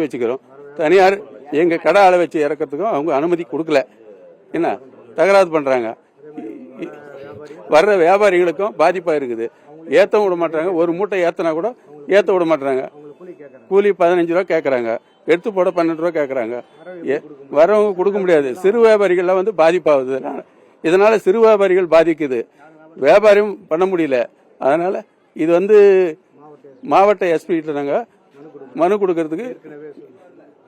வச்சுக்கிறோம். தனியார் எங்க கடை ஆளை வச்சு இறக்கிறதுக்கும் அவங்க அனுமதி கொடுக்கல. என்ன தகராறு பண்றாங்க. வர்ற வியாபாரிகளுக்கும் பாதிப்பா இருக்குது. ஏத்தவும் விட மாட்டாங்க. ஒரு மூட்டை ஏத்தனா கூட ஏத்த விட மாட்டாங்க. கூலி 15 ரூபா கேட்கறாங்க. எடுத்து போட 12 ரூபா கேட்கறாங்க. வரவங்க கொடுக்க முடியாது. சிறு வியாபாரிகள்லாம் வந்து பாதிப்பாகுது. இதனால சிறு வியாபாரிகள் பாதிக்குது. வியாபாரம் பண்ண முடியல. அதனால இது வந்து மாவட்ட எஸ்பி கிட்ட நாங்க மனு கொடுக்கறதுக்கு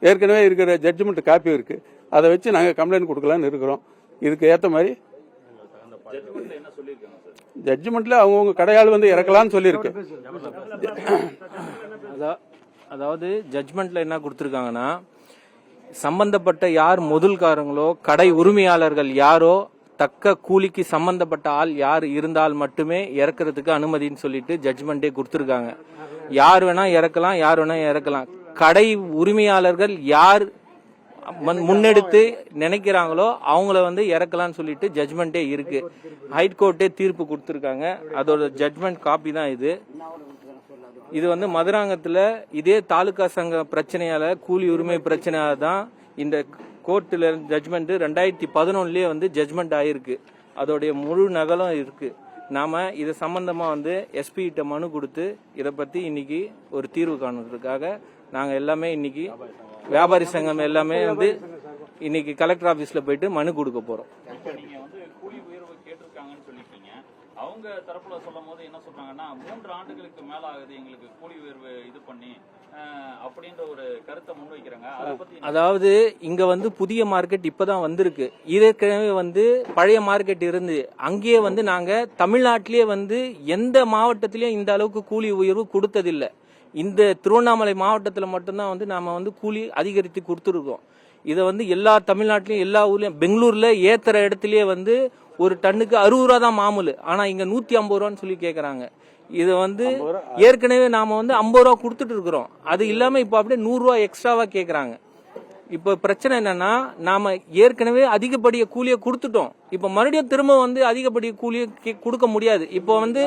ஏற்கனவே இருக்கிற ஜட்ஜ்மெண்ட் காப்பி இருக்கு. அதை வச்சு நாங்க கம்ப்ளைண்ட் கொடுக்கலாம்னு இருக்கிறோம். இதுக்கு ஏத்த மாதிரி ஜட்ஜ்மெண்ட்ல அவங்கவுங்க கடையாள் வந்து இறக்கலாம்னு சொல்லியிருக்கு. அதாவது ஜட்ஜ்மெண்ட்ல என்ன கொடுத்திருக்காங்கன்னா, சம்பந்தப்பட்ட யார் முதல்காரங்களோ கடை உரிமையாளர்கள் யாரோ தக்க கூலிக்கு சம்பந்தப்பட்ட ஆள் யார் இருந்தால் மட்டுமே இறக்குறதுக்கு அனுமதின்னு சொல்லிட்டு ஜட்ஜ்மெண்டே கொடுத்திருக்காங்க. யார் வேணா இறக்கலாம், யார் வேணா இறக்கலாம். கடை உரிமையாளர்கள் யார் முன்னெடுத்து நினைக்கிறாங்களோ அவங்கள வந்து இறக்கலாம்னு சொல்லிட்டு ஜட்ஜ்மெண்டே இருக்கு. ஹைகோர்ட்டே தீர்ப்பு கொடுத்திருக்காங்க. அதோட ஜட்ஜ்மெண்ட் காப்பி தான் இது. இது வந்து மதுராங்கத்துல இதே தாலுகா சங்க பிரச்சனையால கூலி உரிமை பிரச்சனையால தான் இந்த கோர்ட்ல ஜட்ஜ்மெண்ட் 2011 வந்து ஜட்ஜ்மெண்ட் ஆயிருக்கு. அதோடைய முழு நகலும் இருக்கு. நாம இது சம்பந்தமா வந்து எஸ்பி கிட்ட மனு கொடுத்து இதை பத்தி இன்னைக்கு ஒரு தீர்வு காணுறதுக்காக நாங்க எல்லாமே இன்னைக்கு வியாபாரி சங்கம் எல்லாமே வந்து இன்னைக்கு கலெக்டர் ஆபீஸ்ல போயிட்டு மனு கொடுக்க போறோம். நீங்க வந்து கூலி உயர்வு கேட்டிருக்காங்கன்னு சொல்லிருக்கீங்க. அவங்க தரப்புல சொல்லும் போது என்ன சொல்றாங்கன்னா 3 ஆண்டுகளுக்கு மேல ஆகுது எங்களுக்கு கூலி உயர்வு இது பண்ணி அப்படின்ற ஒரு கருத்தை முன்வைக்கிறாங்க. அதை பத்தி அதாவது இங்க வந்து புதிய மார்க்கெட் இப்பதான் வந்திருக்கு. ஏற்கனவே வந்து பழைய மார்க்கெட் இருந்து அங்கேயே வந்து நாங்க தமிழ்நாட்டிலேயே வந்து எந்த மாவட்டத்திலயும் இந்த அளவுக்கு கூலி உயர்வு கொடுத்ததில்லை. இந்த திருவண்ணாமலை மாவட்டத்தில் மட்டும்தான் வந்து நாம வந்து கூலி அதிகரித்து கொடுத்துருக்கோம். இதை வந்து எல்லா தமிழ்நாட்டிலையும் எல்லா ஊர்லயும் பெங்களூர்ல ஏத்துற இடத்துலயே வந்து ஒரு டன்னுக்கு 60 ரூபா தான் மாமூல். ஆனா இங்க 150 ரூபான்னு சொல்லி கேக்குறாங்க. இது வந்து ஏற்கனவே நாம வந்து 50 ரூபா கொடுத்துட்டு இருக்கிறோம். அது இல்லாம இப்ப அப்படியே 100 ரூபா எக்ஸ்ட்ராவா கேக்குறாங்க. இப்ப பிரச்சனை என்னன்னா, நாம ஏற்கனவே அதிகப்படிய கூலியை கொடுத்துட்டோம். இப்ப மறுபடியும் திரும்ப வந்து அதிகப்படிய கூலியை கொடுக்க முடியாது. இப்ப வந்து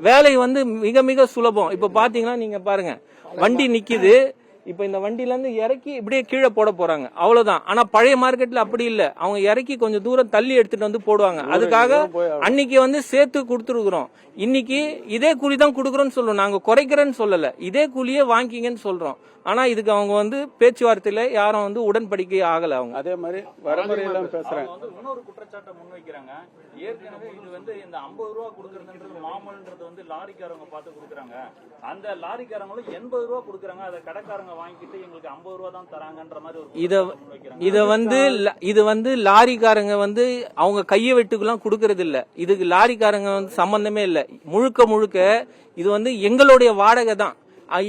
வேலை வந்து மிக மிக சுலபம். இப்ப பாத்தீங்கன்னா நீங்க பாருங்க, வண்டி நிக்குது. இப்ப இந்த வண்டியில இருந்து இறக்கி இப்படியே கீழே போட போறாங்க, அவ்வளவுதான். ஆனா பழைய மார்க்கெட்ல அப்படி இல்ல. அவங்க இறக்கி கொஞ்சம் தூரம் தள்ளி எடுத்துட்டு வந்து போடுவாங்க. அதுக்காக அன்னைக்கு வந்து சேர்த்து கொடுத்துருக்கிறோம். இன்னைக்கு இதே கூலி தான் கொடுக்குறோம்னு சொல்றோம். நாங்க குறைக்கிறேன்னு சொல்லல, இதே கூலியே வாங்கிங்கன்னு சொல்றோம். ஆனா இதுக்கு அவங்க வந்து பேச்சுவார்த்தையில யாரும் வந்து உடன்படிக்கை ஆகல. அவங்க அதே மாதிரி வரமுறையெல்லாம் பேசுறாங்க. இன்னொரு குற்றச்சாட்டை முன்வைக்கிறாங்க. ஏற்கனவே இது வந்து இந்த 50 ரூபா கொடுக்கறதுன்றது மாமூல்ன்றது வந்து லாரிக்காரங்க பார்த்து கொடுக்குறாங்க. அந்த லாரிக்காரங்களும் 80 ரூபா கொடுக்குறாங்க. அதை கடைக்காரங்க வாங்கிட்டு எங்களுக்கு 50 ரூபா தான் தராங்கன்ற மாதிரி இது வந்து லாரிக்காரங்க வந்து அவங்க கையை வெட்டுக்கெல்லாம் கொடுக்கறது இல்ல. இதுக்கு லாரிக்காரங்க வந்து சம்பந்தமே இல்ல. முழுக்க முழுக்க இது வந்து எங்களுடைய வாடகை தான்.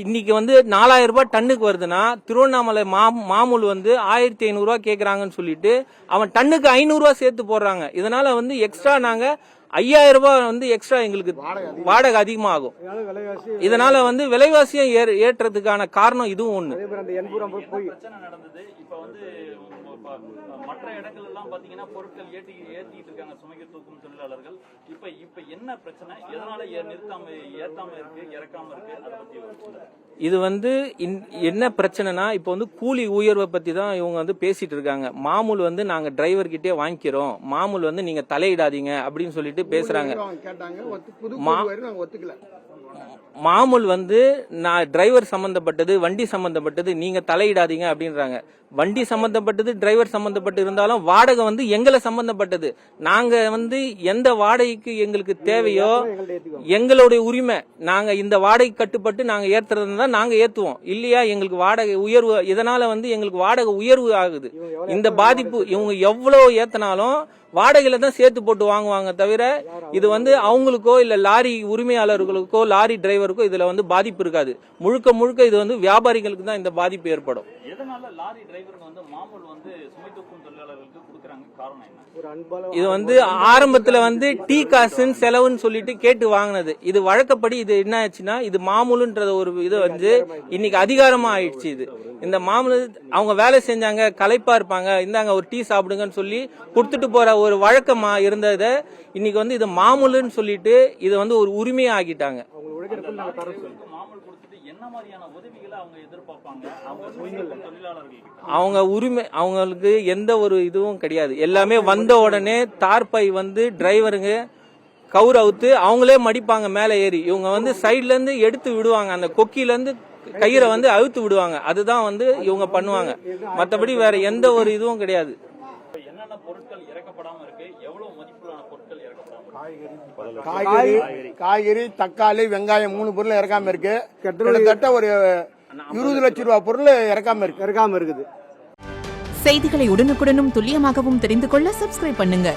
இன்னைக்கு வந்து 4000 ரூபாய் டன்னுக்கு வருதுன்னா திருவண்ணாமலை மாமூல் வந்து 1500 ரூபாய் கேக்குறாங்கன்னு சொல்லிட்டு அவன் டன்னுக்கு 500 ரூபாய் சேர்த்து போடுறாங்க. இதனால வந்து எக்ஸ்ட்ரா நாங்க 5000 ரூபாய் வந்து எக்ஸ்ட்ரா எங்களுக்கு வாடகை அதிகமாகும். இதனால வந்து விலைவாசியும் ஏற்றதுக்கான காரணம் இதுவும் ஒண்ணு. பிரச்சனை நடந்தது. இப்ப வந்து மற்ற இடங்கள் எல்லாம் பாத்தீங்கன்னா பொருட்கள் ஏத்திட்டு இருக்காங்க சுமைக்கு தூக்கும் தொழிலாளர்கள். இப்ப என்ன பிரச்சனை? எதனால ஏத்தாம இருக்கு, இறக்காம இருக்கு? அதை பத்தி இது வந்து என்ன பிரச்சனைனா, இப்ப வந்து கூலி உயர்வை பத்தி தான் இவங்க வந்து பேசிட்டு இருக்காங்க. மாமூல் வந்து நாங்க டிரைவர் கிட்டே வாங்கிக்கிறோம், மாமூல் வந்து நீங்க தலையிடாதீங்க அப்படின்னு சொல்லிட்டு பேசுறாங்க. மாமூல் வந்து நான் டிரைவர் சம்பந்தப்பட்டது, வண்டி சம்பந்தப்பட்டது, நீங்க தலையிடாதீங்க அப்படின்றாங்க. வண்டி சம்பந்தப்பட்டது, டிரைவர் சம்பந்தப்பட்டு இருந்தாலும் வாடகை வந்து எங்களை சம்பந்தப்பட்டது. நாங்க வந்து எந்த வாடகைக்கு எங்களுக்கு தேவையோ எங்களுடைய உரிமை. நாங்க இந்த வாடகை கட்டுப்பட்டு நாங்க ஏத்துறதா நாங்க ஏத்துவோம். இல்லையா எங்களுக்கு வாடகை உயர்வு. இதனால வந்து எங்களுக்கு வாடகை உயர்வு ஆகுது. இந்த பாதிப்பு இவங்க எவ்வளவு ஏத்தினாலும் வாடகையில தான் சேர்த்து போட்டு வாங்குவாங்க தவிர இது வந்து அவங்களுக்கோ இல்ல லாரி உரிமையாளர்களுக்கோ லாரி டிரைவருக்கோ இதுல வந்து பாதிப்பு இருக்காது. முழுக்க முழுக்க இது வந்து வியாபாரிகளுக்கு தான் இந்த பாதிப்பு ஏற்படும். இது வந்து ஆரம்பத்துல வந்து டீ காசுன்னு செலவுன்னு சொல்லிட்டு கேட்டு வாங்கினது. இது வழக்கப்படி இது என்ன ஆச்சுன்னா, இது மாமூலுன்ற ஒரு இது வந்து இன்னைக்கு அதிகாரமா ஆயிடுச்சு. இது இந்த மாமூல் அவங்க வேலை செஞ்சாங்க, களைப்பா இருப்பாங்க, இந்தாங்க ஒரு டீ சாப்பிடுங்கன்னு சொல்லி கொடுத்துட்டு போற ஒரு வழக்கமா இருந்தத இன்னைக்கு வந்து இது மாமூலுன்னு சொல்லிட்டு இது வந்து ஒரு உரிமையா ஆகிட்டாங்க. மாமூல் கொடுத்துட்டு என்ன மாதிரியான உதவிகளை அவங்க எதிர்பார்ப்பாங்க அவங்க சுமைகள் தொழிலாளர்கள்? அவங்க உரிமை, அவங்களுக்கு எந்த ஒரு இதுவும் கிடையாது. எல்லாமே வந்த உடனே தார்பை வந்து டிரைவருங்க கவுர் அவுத்து அவங்களே மடிப்பாங்க மேலே ஏறி. இவங்க வந்து சைட்ல இருந்து எடுத்து விடுவாங்க, அந்த கொக்கில இருந்து கயிறை வந்து அழுத்து விடுவாங்க. அதுதான் வந்து இவங்க பண்ணுவாங்க. மற்றபடி வேற எந்த ஒரு இதுவும் கிடையாது. என்னென்ன பொருட்கள் இறக்கப்படாம இருக்கு, எவ்வளவு மதிப்புள்ள பொருட்கள் இறக்கப்படாம? காய்கறி, தக்காளி, வெங்காயம் 3 பொருள் இறக்காம இருக்கு. கிட்டத்தட்ட ஒரு 20 லட்சம் ரூபாய் பொருள் இறக்காம இருக்குது. செய்திகளை உடனுக்குடனும் துல்லியமாகவும் தெரிந்து கொள்ள சப்ஸ்கிரைப் பண்ணுங்க.